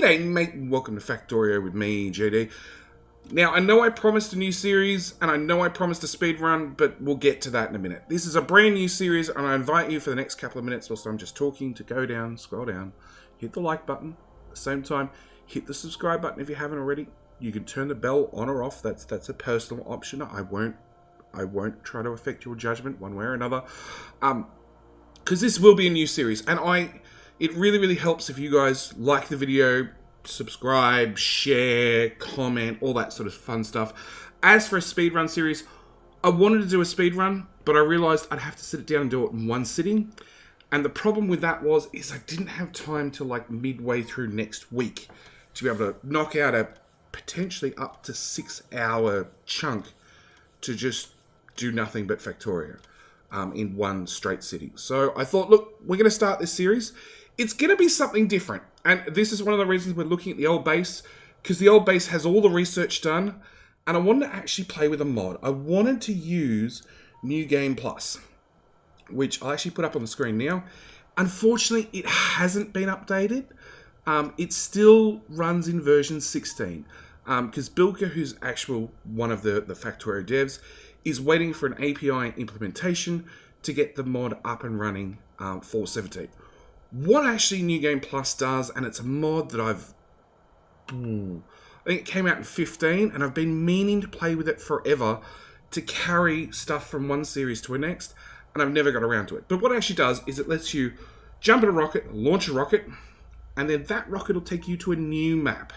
G'day mate, and welcome to Factorio with me, JD. Now, I know I promised a new series, and I know I promised a speed run, but we'll get to that in a minute. This is a brand new series, and I invite you for the next couple of minutes, whilst I'm just talking, to go down, scroll down, hit the like button. At the same time, hit the subscribe button if you haven't already. You can turn the bell on or off. That's a personal option. I won't try to affect your judgment one way or another. Because this will be a new series, and it really helps if you guys like the video, subscribe, share, comment, all that sort of fun stuff. As for a speedrun series, I wanted to do a speedrun, but I realized I'd have to sit it down and do it in one sitting. And the problem with that is I didn't have time to like midway through next week to be able to knock out a potentially up to 6-hour chunk to just do nothing but Factorio in one straight sitting. So I thought, look, we're going to start this series. It's going to be something different. And this is one of the reasons we're looking at the old base, because the old base has all the research done, and I wanted to actually play with a mod. I wanted to use New Game Plus, which I'll actually put up on the screen now. Unfortunately, it hasn't been updated. It still runs in version 16, because Bilka, who's actual one of the Factorio devs, is waiting for an API implementation to get the mod up and running for 17. What actually New Game Plus does, and it's a mod that I think it came out in 15, and I've been meaning to play with it forever to carry stuff from one series to the next, and I've never got around to it. But what it actually does is it lets you jump in a rocket, launch a rocket, and then that rocket will take you to a new map.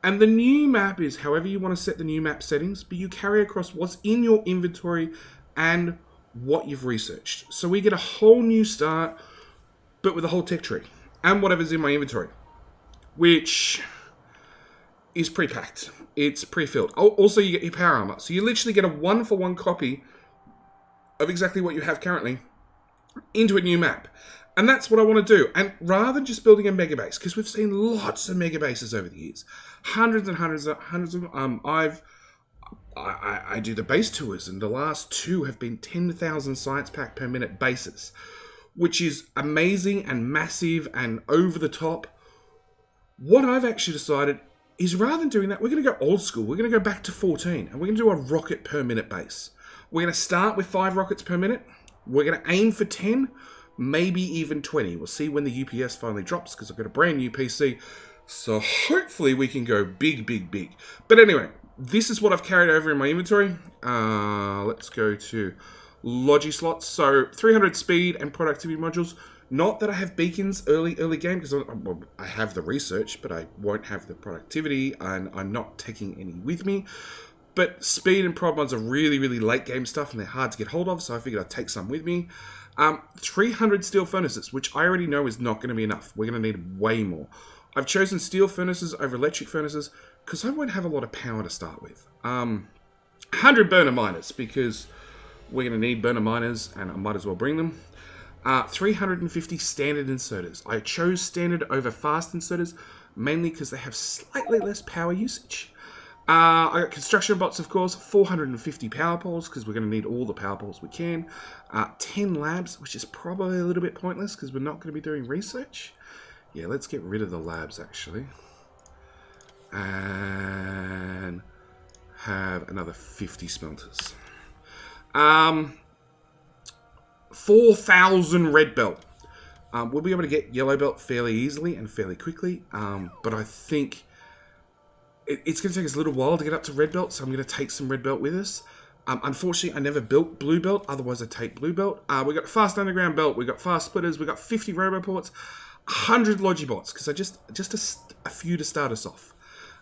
And the new map is however you want to set the new map settings, but you carry across what's in your inventory and what you've researched. So we get a whole new start, but with a whole tech tree and whatever's in my inventory, which is pre-packed. It's pre-filled. Also, you get your power armor. So you literally get a 1-for-1 copy of exactly what you have currently into a new map. And that's what I want to do. And rather than just building a megabase, because we've seen lots of megabases over the years, hundreds of them. I do the base tours, and the last 2 have been 10,000 science pack per minute bases, which is amazing and massive and over the top. What I've actually decided is, rather than doing that, we're going to go old school. We're going to go back to 14, and we're going to do a rocket per minute base. We're going to start with 5 rockets per minute. We're going to aim for 10, maybe even 20. We'll see when the UPS finally drops, because I've got a brand new PC. So hopefully we can go big. But anyway, this is what I've carried over in my inventory. Let's go to Logi slots. So 300 speed and productivity modules. Not that I have beacons early game, because I have the research, but I won't have the productivity, and I'm not taking any with me. But speed and prod mods are really late game stuff, and they're hard to get hold of, so I figured I'd take some with me. 300 steel furnaces, which I already know is not going to be enough. We're going to need way more. I've chosen steel furnaces over electric furnaces because I won't have a lot of power to start with. 100 burner miners, because we're going to need burner miners, and I might as well bring them. 350 standard inserters. I chose standard over fast inserters, mainly because they have slightly less power usage. I got construction bots, of course, 450 power poles, because we're going to need all the power poles we can. 10 labs, which is probably a little bit pointless, because we're not going to be doing research. Yeah, let's get rid of the labs, actually. And have another 50 smelters. 4,000 red belt. We'll be able to get yellow belt fairly easily and fairly quickly, but I think it's going to take us a little while to get up to red belt, so I'm going to take some red belt with us. Unfortunately, I never built blue belt, otherwise I'd take blue belt. We got fast underground belt, we got fast splitters, we got 50 roboports, 100 logibots, because I just a few to start us off.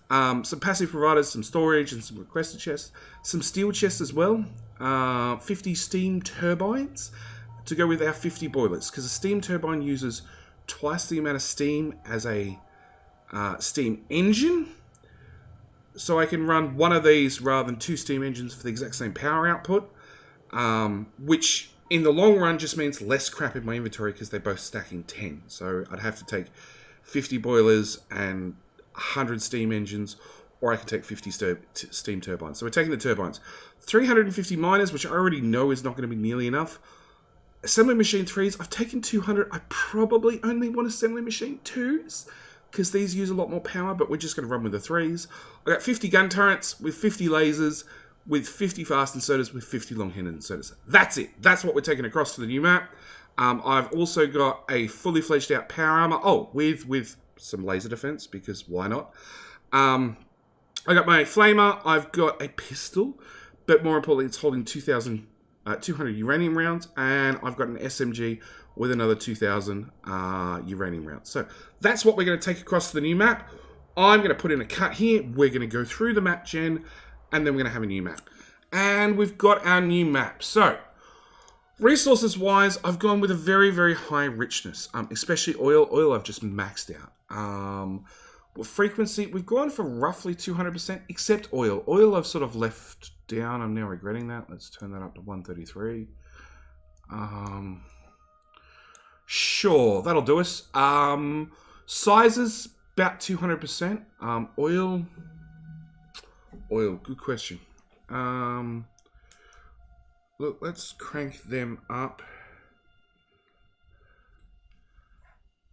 Some passive providers, some storage, and some requested chests. Some steel chests as well. 50 steam turbines to go with our 50 boilers, because a steam turbine uses twice the amount of steam as a steam engine. So I can run one of these rather than 2 steam engines for the exact same power output, which in the long run just means less crap in my inventory, because they're both stacking 10. So I'd have to take 50 boilers and 100 steam engines, or I can take 50 steam turbines. So we're taking the turbines. 350 miners, which I already know is not going to be nearly enough. Assembly machine 3s, I've taken 200. I probably only want assembly machine 2s. because these use a lot more power, but we're just going to run with the 3s. I got 50 gun turrets with 50 lasers, with 50 fast inserters, with 50 long-handed inserters. That's it. That's what we're taking across to the new map. I've also got a fully fledged out power armor. Oh, with some laser defense, because why not? I got my flamer. I've got a pistol, but more importantly, it's holding 200 uranium rounds, and I've got an SMG with another 2,000 uranium rounds. So that's what we're going to take across to the new map. I'm going to put in a cut here. We're going to go through the map gen, and then we're going to have a new map. And we've got our new map. So, resources-wise, I've gone with a very, very high richness, especially oil. Oil I've just maxed out. With frequency, we've gone for roughly 200%, except oil. Oil I've sort of left down. I'm now regretting that. Let's turn that up to 133. Sure, that'll do us. Sizes, about 200%. Oil, good question. Look, let's crank them up.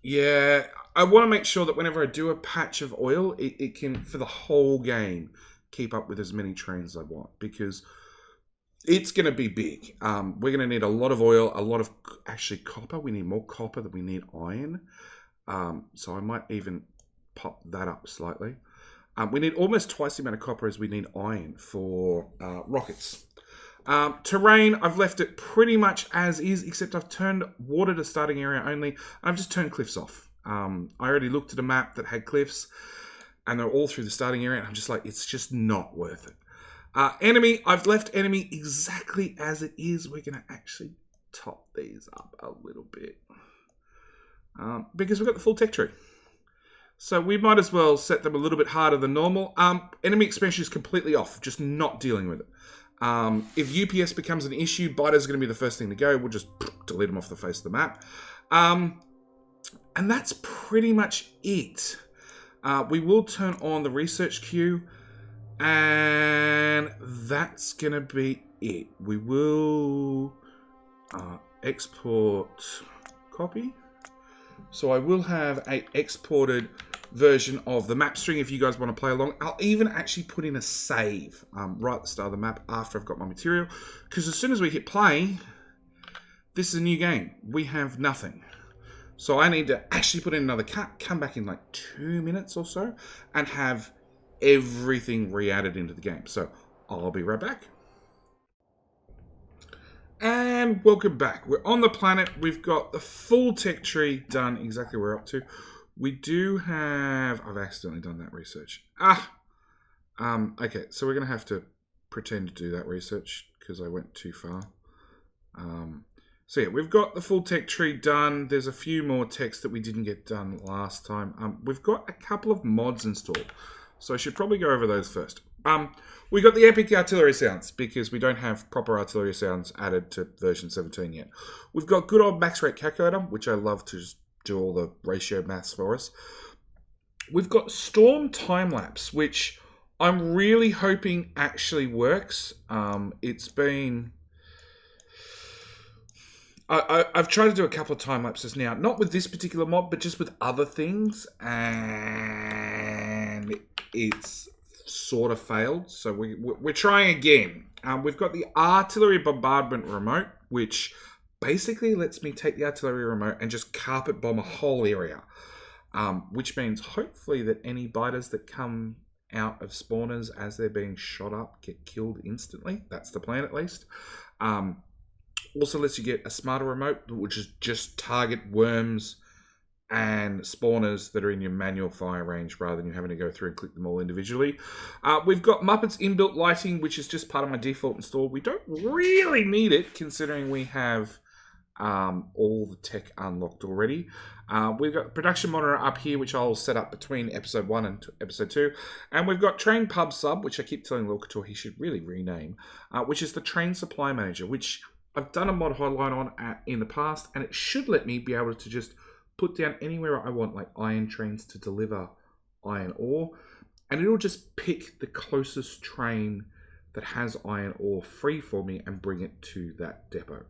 Yeah, I want to make sure that whenever I do a patch of oil, it can, for the whole game, keep up with as many trains as I want, because it's going to be big. We're going to need a lot of oil, a lot of, actually, copper. We need more copper than we need iron. So I might even pop that up slightly. We need almost twice the amount of copper as we need iron for rockets. Terrain, I've left it pretty much as is, except I've turned water to starting area only. I've just turned cliffs off. I already looked at a map that had cliffs, and they're all through the starting area, and I'm just like, it's just not worth it. Enemy, I've left enemy exactly as it is. We're going to actually top these up a little bit, because we've got the full tech tree. So we might as well set them a little bit harder than normal. Enemy expansion is completely off, just not dealing with it. If UPS becomes an issue, biters are going to be the first thing to go. We'll just delete them off the face of the map. And that's pretty much it. We will turn on the research queue, and that's going to be it. We will export copy. So I will have a exported version of the map string if you guys want to play along. I'll even actually put in a save right at the start of the map after I've got my material, because as soon as we hit play, this is a new game. We have nothing. So I need to actually put in another cut, come back in like 2 minutes or so, and have everything re-added into the game. So I'll be right back. And welcome back. We're on the planet. We've got the full tech tree done, exactly where we're up to. We do have... I've accidentally done that research. Okay, so we're going to have to pretend to do that research because I went too far. So yeah, we've got the full tech tree done. There's a few more techs that we didn't get done last time. We've got a couple of mods installed, so I should probably go over those first. We got the epic artillery sounds because we don't have proper artillery sounds added to version 17 yet. We've got good old max rate calculator, which I love to just do all the ratio maths for us. We've got storm time lapse, which I'm really hoping actually works. It's been... I've tried to do a couple of time lapses now, not with this particular mod, but just with other things, and it's sort of failed. So we're trying again. We've got the Artillery Bombardment remote, which basically lets me take the artillery remote and just carpet bomb a whole area, which means hopefully that any biters that come out of spawners as they're being shot up get killed instantly. That's the plan, at least. Also lets you get a smarter remote, which is just target worms and spawners that are in your manual fire range rather than you having to go through and click them all individually. We've got Muppets inbuilt lighting, which is just part of my default install. We don't really need it considering we have all the tech unlocked already. We've got production monitor up here, which I'll set up between episode 1 and episode 2. And we've got train pub sub, which I keep telling Locator he should really rename, which is the train supply manager, which I've done a mod highlight on in the past, and it should let me be able to just put down anywhere I want, like iron trains to deliver iron ore, and it'll just pick the closest train that has iron ore free for me and bring it to that depot.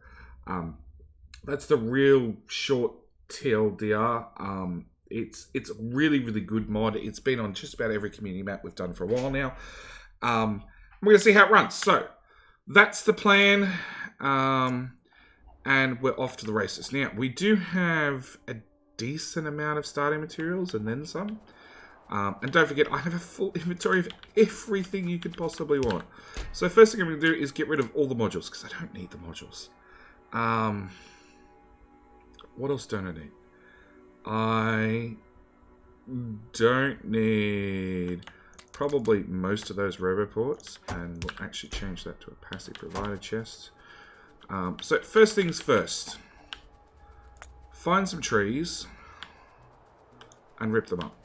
That's the real short TLDR. It's a really, really good mod. It's been on just about every community map we've done for a while now. We're going to see how it runs. So, that's the plan. And we're off to the races. Now, we do have a decent amount of starting materials and then some. And don't forget, I have a full inventory of everything you could possibly want. So first thing I'm going to do is get rid of all the modules, because I don't need the modules. What else don't I need? I don't need probably most of those roboports, and we'll actually change that to a passive provider chest. So first things first. Find some trees and rip them up.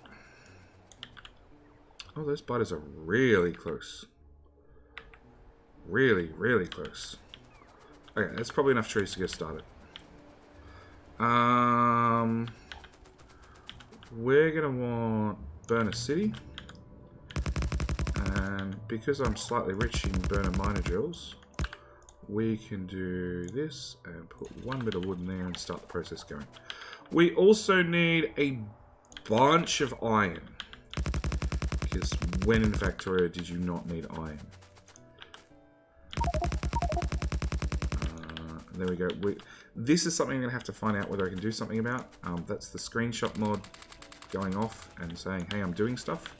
Oh, those spiders are really close. Really, really close. Okay, that's probably enough trees to get started. We're gonna want Burner City. And because I'm slightly rich in Burner Miner drills, we can do this and put one bit of wood in there and start the process going. We also need a bunch of iron. Because when in Factorio did you not need iron? There we go. This is something I'm going to have to find out whether I can do something about. That's the screenshot mod going off and saying, hey, I'm doing stuff.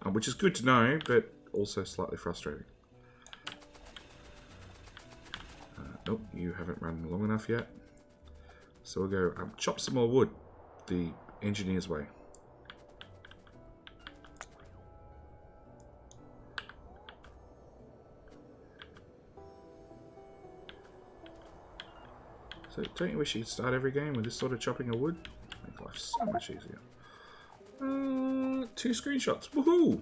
Which is good to know, but also slightly frustrating. Nope, you haven't run long enough yet. So we'll go chop some more wood the engineer's way. So don't you wish you could start every game with this sort of chopping of wood? Make life so much easier. 2 screenshots. Woohoo!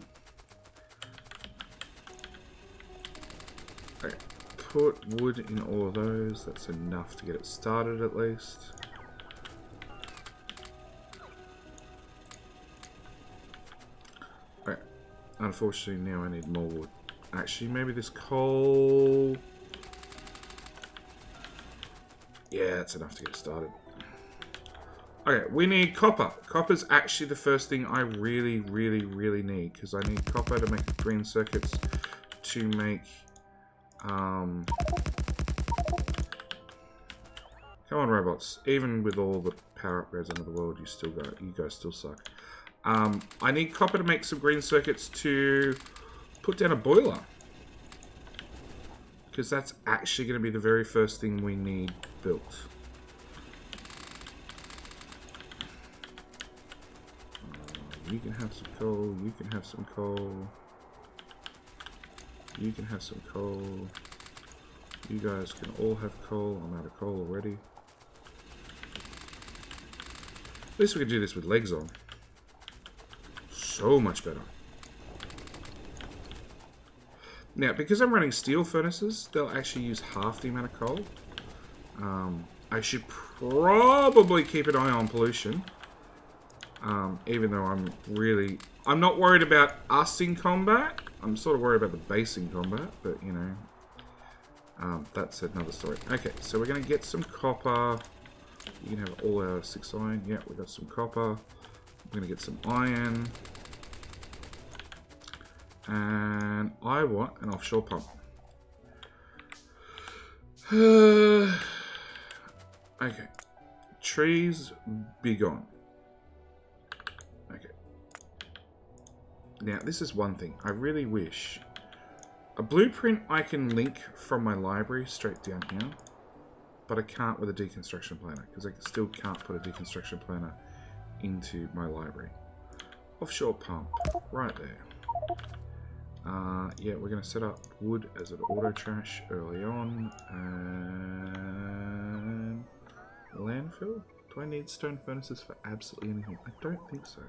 Okay, put wood in all of those. That's enough to get it started at least. Okay, unfortunately now I need more wood. Actually, maybe this coal... Yeah, that's enough to get started. Okay, we need copper. Copper's actually the first thing I really, really, really need, because I need copper to make green circuits to make... Come on, robots. Even with all the power upgrades under the world, you guys still suck. I need copper to make some green circuits to put down a boiler. Because that's actually going to be the very first thing we need built. You can have some coal, you can have some coal. You can have some coal. You guys can all have coal. I'm out of coal already. At least we can do this with legs on. So much better. Now, because I'm running steel furnaces, they'll actually use half the amount of coal. I should probably keep an eye on pollution. Even though I'm not worried about us in combat. I'm sort of worried about the base in combat, but you know, that's another story. Okay, so we're going to get some copper. You can have all our 6 iron. Yeah, we got some copper. We're going to get some iron. And I want an offshore pump. Okay. Trees be gone. Okay. Now, this is one thing. I really wish... A blueprint I can link from my library straight down here. But I can't with a deconstruction planner. Because I still can't put a deconstruction planner into my library. Offshore pump. Right there. Yeah, we're going to set up wood as an auto trash early on, and landfill? Do I need stone furnaces for absolutely anything? I don't think so.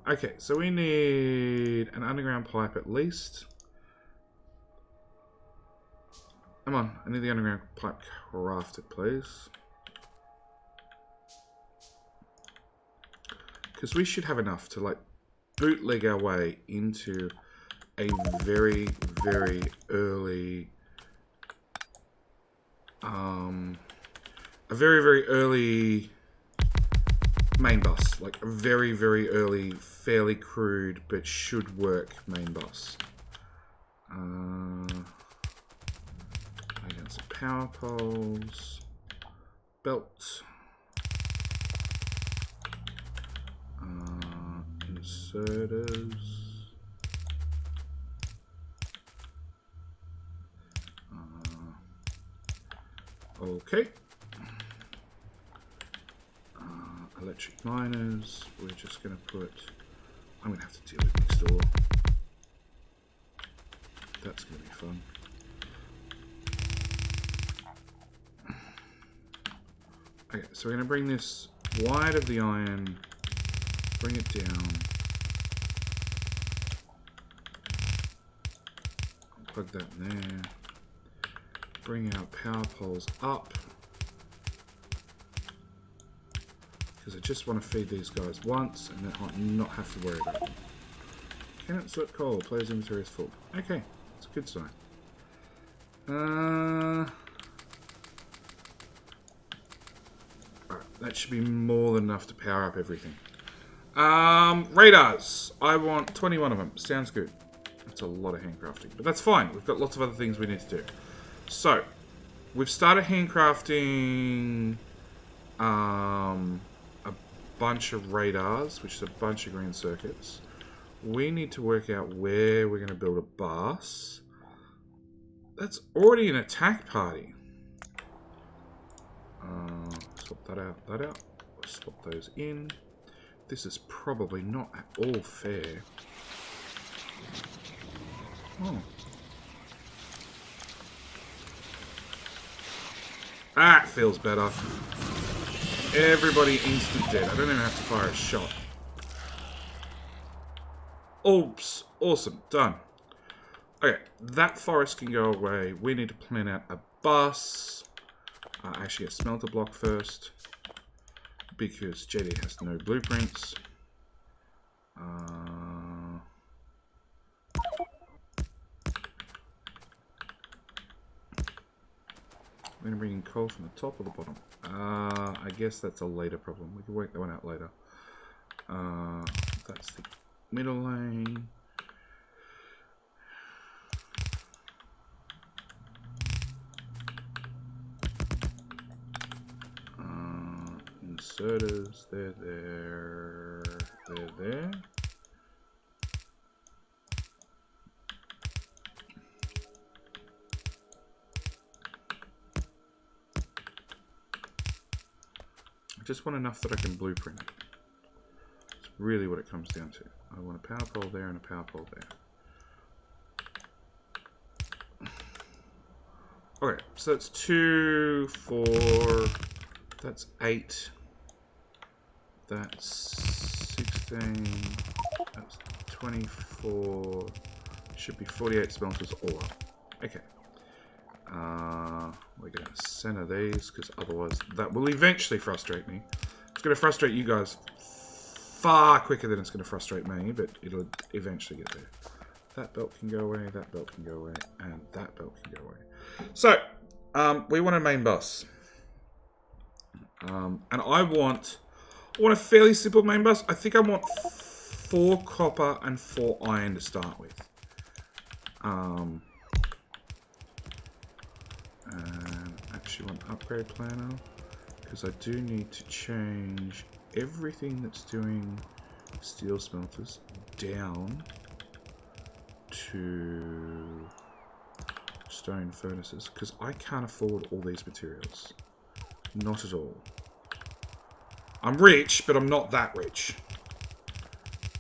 Okay, so we need an underground pipe at least. Come on, I need the underground pipe crafted, please. Because we should have enough to, like, bootleg our way into a very, very early, main bus. Like a very, very early, fairly crude, but should work main bus. Against some power poles. Belt. Inserters. Okay. Electric miners. We're just going to put... I'm going to have to deal with next door. That's going to be fun. Okay, so we're going to bring this wide of the iron, bring it down, plug that in there, bring our power poles up, because I just want to feed these guys once and then not have to worry about them. Cannot sort coal, player's inventory is full. Okay, that's a good sign. That should be more than enough to power up everything. Radars. I want 21 of them. Sounds good. That's a lot of handcrafting. But that's fine. We've got lots of other things we need to do. So, we've started handcrafting a bunch of radars, which is a bunch of green circuits. We need to work out where we're going to build a bus. That's already an attack party. Swap that out, swap those in. This is probably not at all fair. Oh. That feels better. Everybody instant dead. I don't even have to fire a shot. Oops. Awesome. Done. Okay, that forest can go away. We need to plan out a bus. Actually, a smelter block first, because JD has no blueprints. I'm going to bring in coal from the top or the bottom. I guess that's a later problem. We can work that one out later. That's the middle lane. Inserters, they're there. I just want enough that I can blueprint it. It's really what it comes down to. I want a power pole there and a power pole there. Okay, so that's 2, 4, that's 8. That's 16, that's 24, should be 48 smelters all up. Okay. We're going to center these, because otherwise that will eventually frustrate me. It's going to frustrate you guys far quicker than it's going to frustrate me, but it'll eventually get there. That belt can go away, that belt can go away, and that belt can go away. So, we want a main bus. And I want a fairly simple main bus. I think I want 4 copper and 4 iron to start with. And actually want an upgrade planner, because I do need to change everything that's doing steel smelters down to stone furnaces, because I can't afford all these materials. Not at all. I'm rich, but I'm not that rich.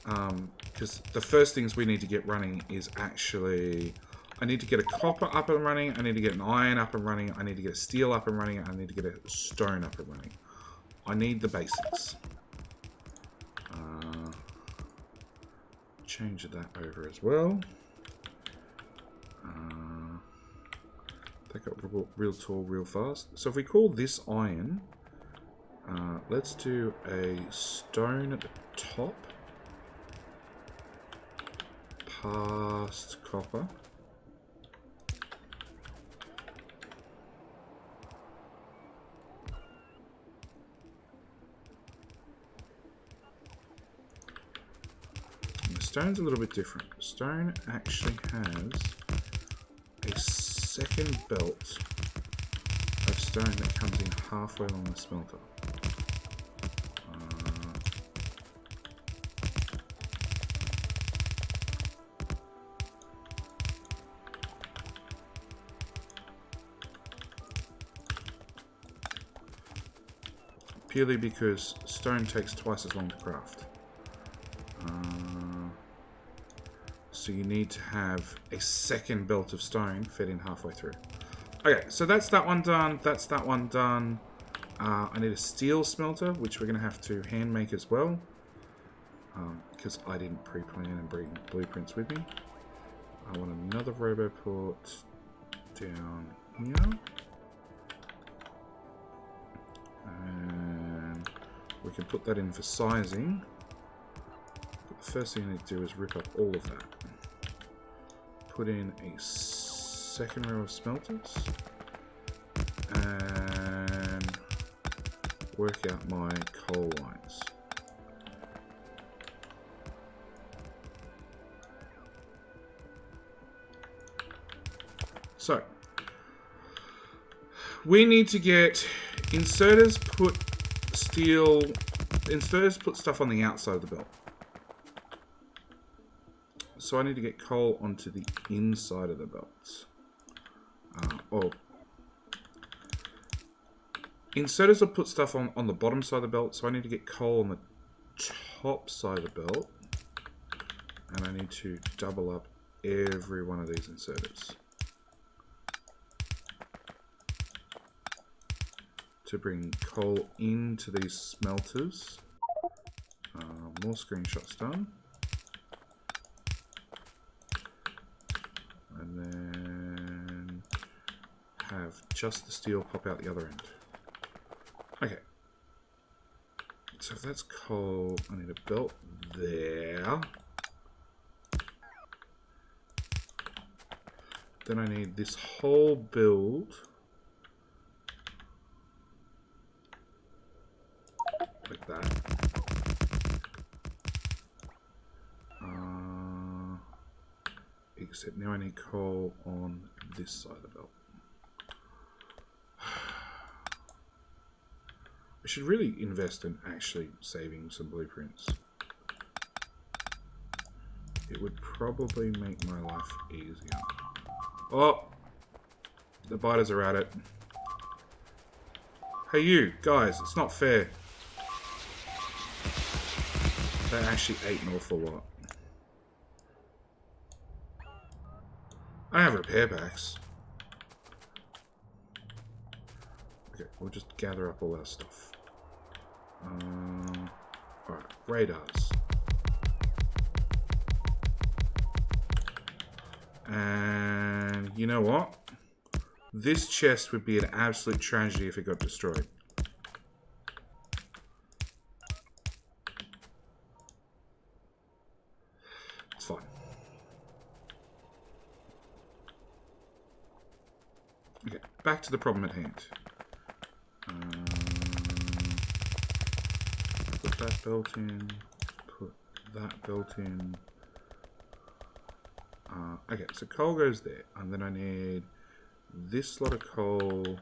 Because the first things we need to get running is actually... I need to get a copper up and running, I need to get an iron up and running, I need to get a steel up and running, I need to get a stone up and running. I need the basics. Change that over as well. That got real tall real fast. So if we call this iron... let's do a stone at the top, past copper, stone's a little bit different. Stone actually has a second belt of stone that comes in halfway along the smelter. Purely because stone takes twice as long to craft. So you need to have a second belt of stone fed in halfway through. Okay, so that's that one done. That's that one done. I need a steel smelter, which we're going to have to hand make as well. Because I didn't pre-plan and bring blueprints with me. I want another roboport down here. And we can put that in for sizing. But the first thing I need to do is rip up all of that. Put in a second row of smelters. And work out my coal lines. So, we need to get inserters put stuff on the outside of the belt. So I need to get coal onto the inside of the belt. Inserters will put stuff on the bottom side of the belt, so I need to get coal on the top side of the belt. And I need to double up every one of these inserters to bring coal into these smelters. More screenshots done. And then have just the steel pop out the other end. Okay. So if that's coal, I need a belt there. Then I need this whole build like that. Except now I need coal on this side of the belt. I should really invest in actually saving some blueprints. It would probably make my life easier. Oh! The biters are at it. Hey you, guys, it's not fair. They actually ate an awful lot. I have repair packs. Okay, we'll just gather up all our stuff. Alright, radars. And you know what? This chest would be an absolute tragedy if it got destroyed. It's fine. Okay, back to the problem at hand. Put that belt in. Put that belt in. Okay, so coal goes there, and then I need this lot of coal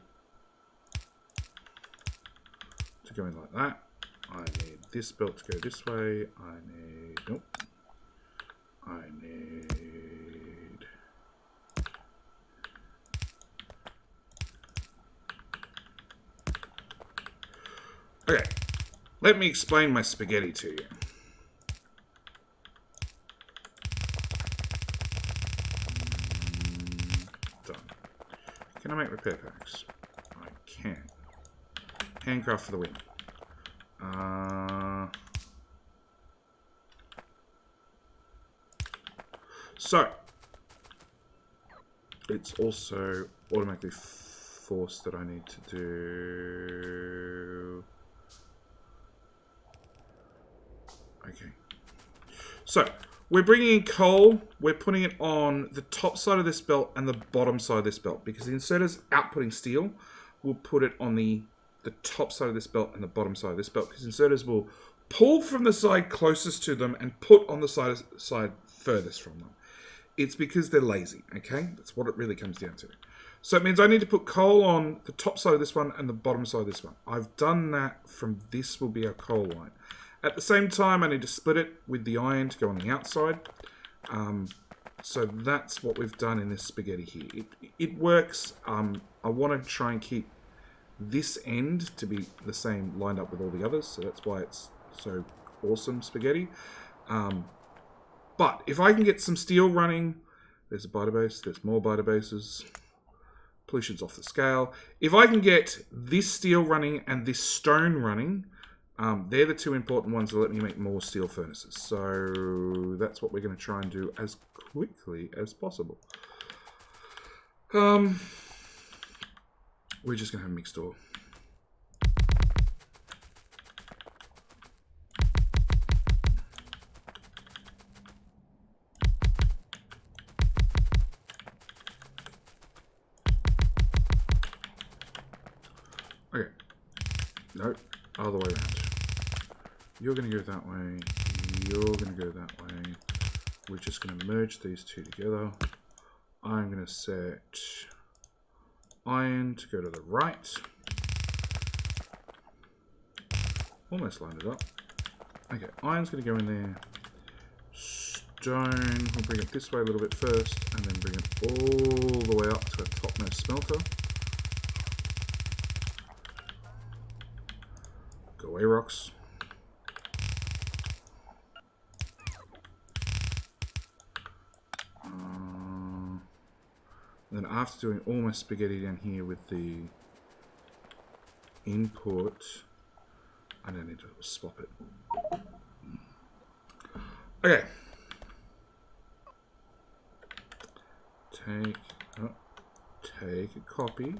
to go in like that. I need this belt to go this way. Nope. I need okay, let me explain my spaghetti to you. Done. Can I make repair packs? I can. Handcraft for the win. So, it's also automatically forced that I need to do... Okay. So, we're bringing in coal. We're putting it on the top side of this belt and the bottom side of this belt. Because the inserter's outputting steel, we'll put it on the top side of this belt and the bottom side of this belt. Because inserters will pull from the side closest to them and put on the side furthest from them. It's because they're lazy, okay? That's what it really comes down to. So it means I need to put coal on the top side of this one and the bottom side of this one. I've done that from this will be our coal line. At the same time, I need to split it with the iron to go on the outside. So that's what we've done in this spaghetti here. It works. I want to try and keep this end to be the same lined up with all the others. So that's why it's so awesome spaghetti. But if I can get some steel running, there's a base, there's more bases. Pollution's off the scale. If I can get this steel running and this stone running, they're the two important ones that let me make more steel furnaces. So that's what we're going to try and do as quickly as possible. We're just going to have a mixed ore. Okay. No, other way around. You're going to go that way. You're going to go that way. We're just going to merge these two together. I'm going to set iron to go to the right. Almost lined it up. Okay, iron's going to go in there. Stone, we'll bring it this way a little bit first, and then bring it all the way up to our topmost smelter. Go away, rocks. Then after doing all my spaghetti down here with the input, I don't need to swap it. Okay. Take a copy,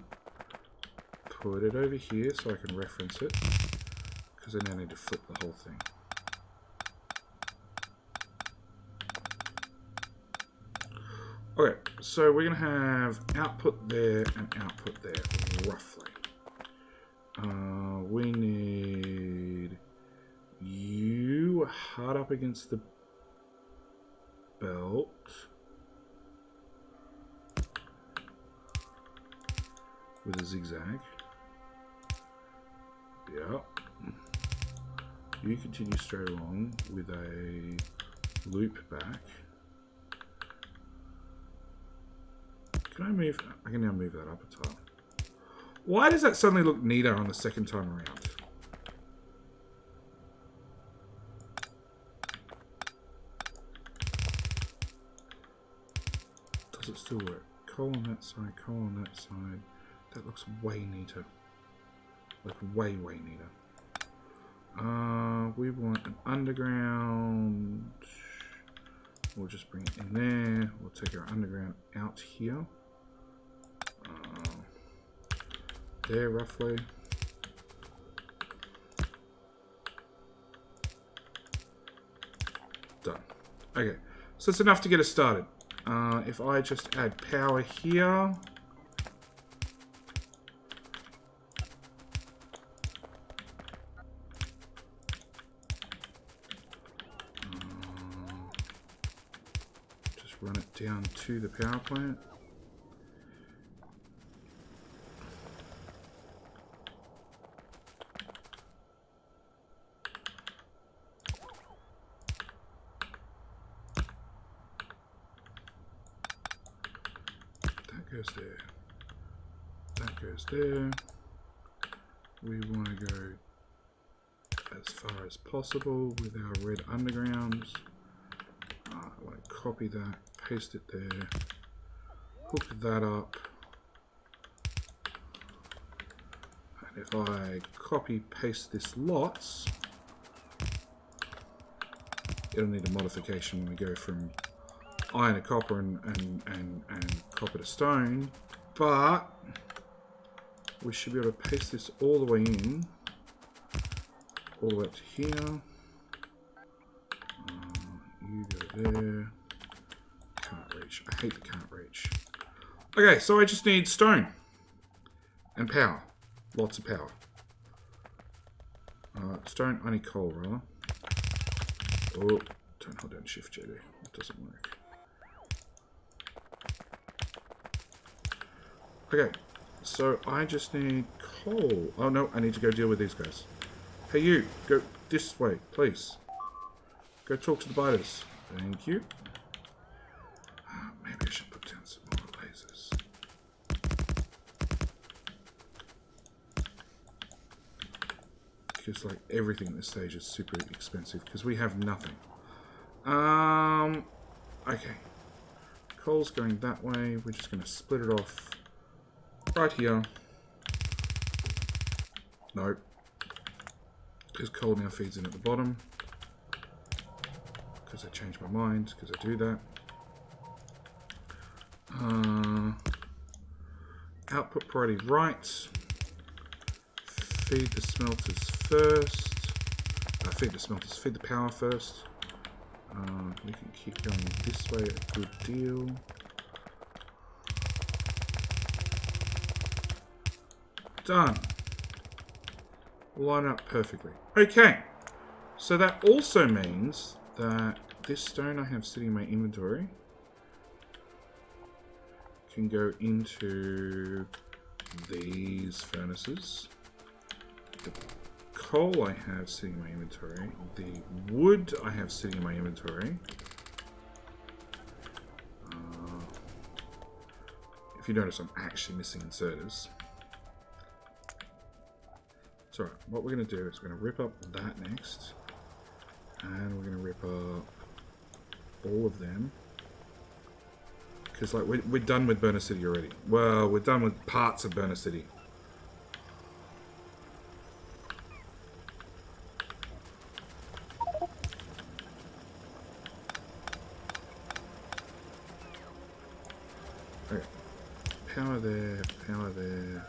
put it over here so I can reference it, because I now need to flip the whole thing. Okay, so we're going to have output there and output there, roughly. We need you hard up against the belt. With a zigzag. Yep. You continue straight along with a loop back. Can I move? I can now move that up a tile. Why does that suddenly look neater on the second time around? Does it still work? Coal on that side, coal on that side. That looks way neater. Like way neater. We want an underground. We'll just bring it in there. We'll take our underground out here. There, roughly. Done. Okay, so it's enough to get us started. If I just add power here. Just run it down to the power plant. Goes there. That goes there. We want to go as far as possible with our red undergrounds. I want to copy that, paste it there, hook that up. And if I copy paste this lots, it'll need a modification when we go from iron to copper and copper to stone, but we should be able to paste this all the way in, all the way up to here. You go there. Can't reach. I hate the can't reach. Okay, so I just need stone and power. Lots of power. Stone, I need coal, rather. Oh, don't hold down shift, JD. It doesn't work. Okay, so I just need coal. Oh no, I need to go deal with these guys. Hey you, go this way, please. Go talk to the biters. Thank you. Maybe I should put down some more lasers. Because like everything at this stage is super expensive because we have nothing. Okay. Coal's going that way. We're just going to split it off right here. Nope. Because coal now feeds in at the bottom. Because I changed my mind. Because I do that. Output priority right. Feed the smelters first. Feed the power first. We can keep going this way a good deal. Done. Line up perfectly. Okay. So that also means that this stone I have sitting in my inventory can go into these furnaces. The coal I have sitting in my inventory. The wood I have sitting in my inventory. If you notice, I'm actually missing inserters. It's alright. What we're going to do is we're going to rip up that next. And we're going to rip up all of them. Because like we're done with Burner City already. Well, we're done with parts of Burner City. Okay. Power there, power there,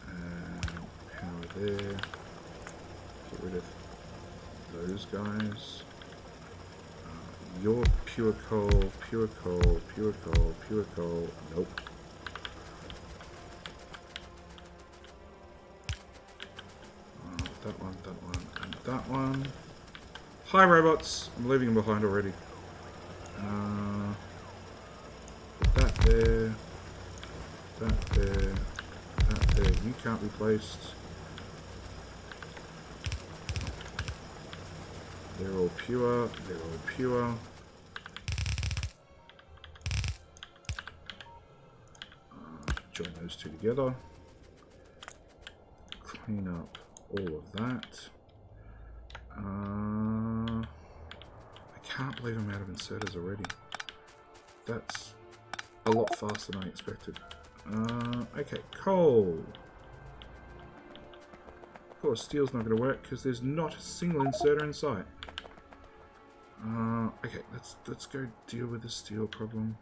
and power there. Get rid of those guys. Your pure coal, pure coal, pure coal, pure coal. Nope. That one, and that one. Hi, robots. I'm leaving them behind already. Put that there. That there. That there. You can't be placed. They're all pure. They're all pure. Join those two together. Clean up all of that. I can't believe I'm out of inserters already. That's a lot faster than I expected. Okay, coal. Of course, steel's not going to work because there's not a single inserter in sight. Okay, let's go deal with the steel problem.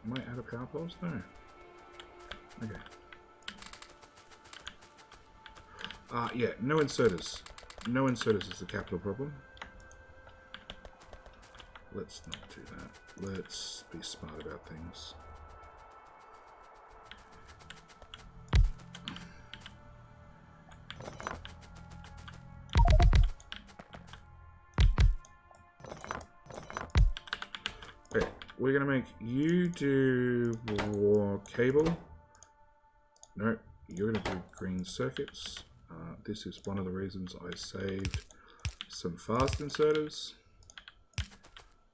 Am I out of power poles? No. Okay. Yeah, no inserters. No inserters is the capital problem. Let's not do that. Let's be smart about things. Okay, we're gonna make you do cable. No, you're gonna do green circuits. This is one of the reasons I saved some fast inserters,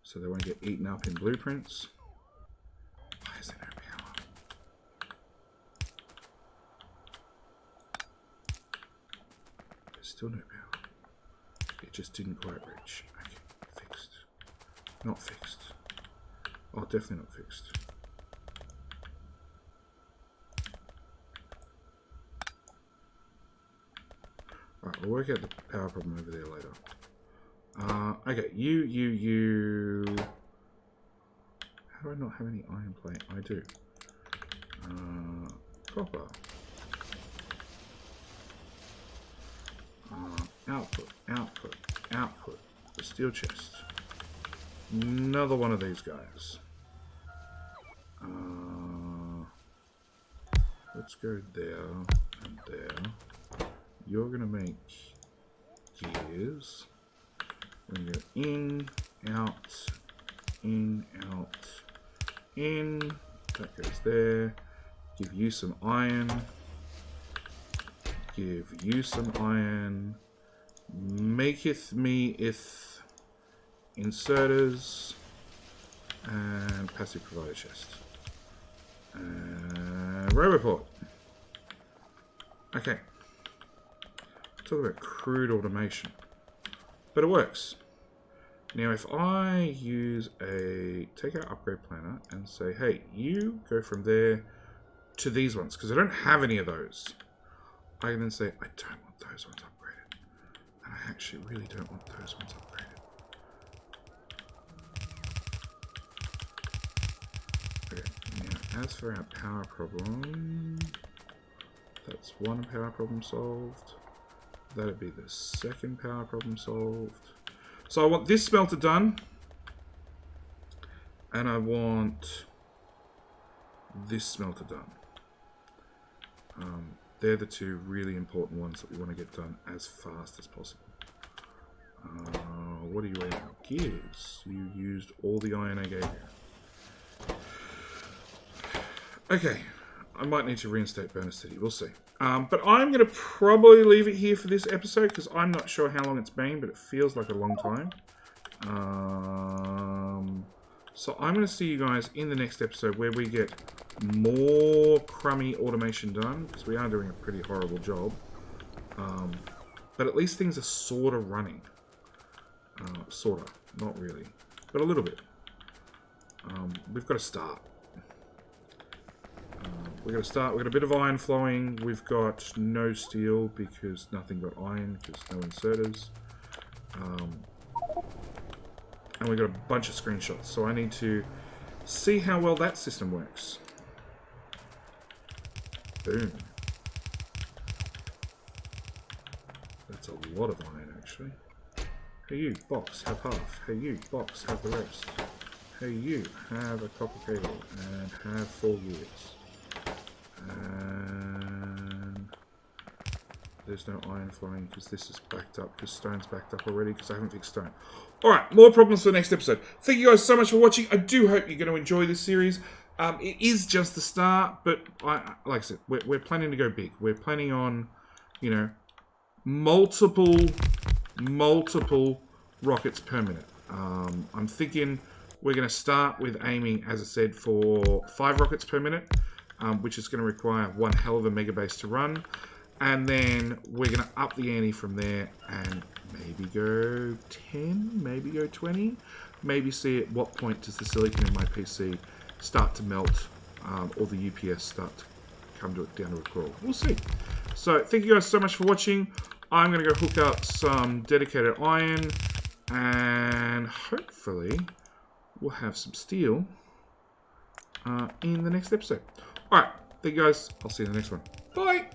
so they won't get eaten up in blueprints. Why is there no power? There's still no power. It just didn't quite reach. Okay, fixed. Not fixed. Oh, definitely not fixed. Alright, we'll work out the power problem over there later. Okay, you... How do I not have any iron plate? I do. Copper. Output. The steel chest. Another one of these guys. Let's go there and there. You're gonna make gears. We're going to go in, out, in, out, in. That goes there. Give you some iron. Give you some iron. Maketh me if inserters and passive provider chest. Roboport. Okay. Talk about crude automation. But it works. Now if I use take our upgrade planner and say, hey, you go from there to these ones, because I don't have any of those. I can then say, I don't want those ones upgraded. And I actually really don't want those ones upgraded. Okay, now as for our power problem, that's one power problem solved. That'd be the second power problem solved. So I want this smelter done. And I want this smelter done. They're the two really important ones that we want to get done as fast as possible. What are you aiming at? Gears. You used all the iron I gave you. Okay. I might need to reinstate Burner City. We'll see. But I'm going to probably leave it here for this episode because I'm not sure how long it's been, but it feels like a long time. So I'm going to see you guys in the next episode where we get more crummy automation done, because we are doing a pretty horrible job. But at least things are sort of running. Sort of. Not really. But a little bit. We've got to start. We've got to start. We've got a bit of iron flowing. We've got no steel because nothing got iron, because no inserters. And we've got a bunch of screenshots. So I need to see how well that system works. Boom. That's a lot of iron, actually. Hey you, box, have half. Hey you, box, have the rest. Hey you, have a copper cable and have 4 gears. And there's no iron flowing because this is backed up, because stone's backed up already because I haven't fixed stone. Alright, more problems for the next episode. Thank you guys so much for watching. I do hope you're going to enjoy this series. It is just the start, but like I said, we're planning to go big. We're planning on, you know, multiple rockets per minute. I'm thinking we're going to start with aiming, as I said, for 5 rockets per minute. Which is going to require one hell of a megabase to run. And then we're going to up the ante from there and maybe go 10, maybe go 20. Maybe see at what point does the silicon in my PC start to melt or the UPS start to come down to a crawl. We'll see. So thank you guys so much for watching. I'm going to go hook up some dedicated iron and hopefully we'll have some steel in the next episode. Alright, thank you guys. I'll see you in the next one. Bye!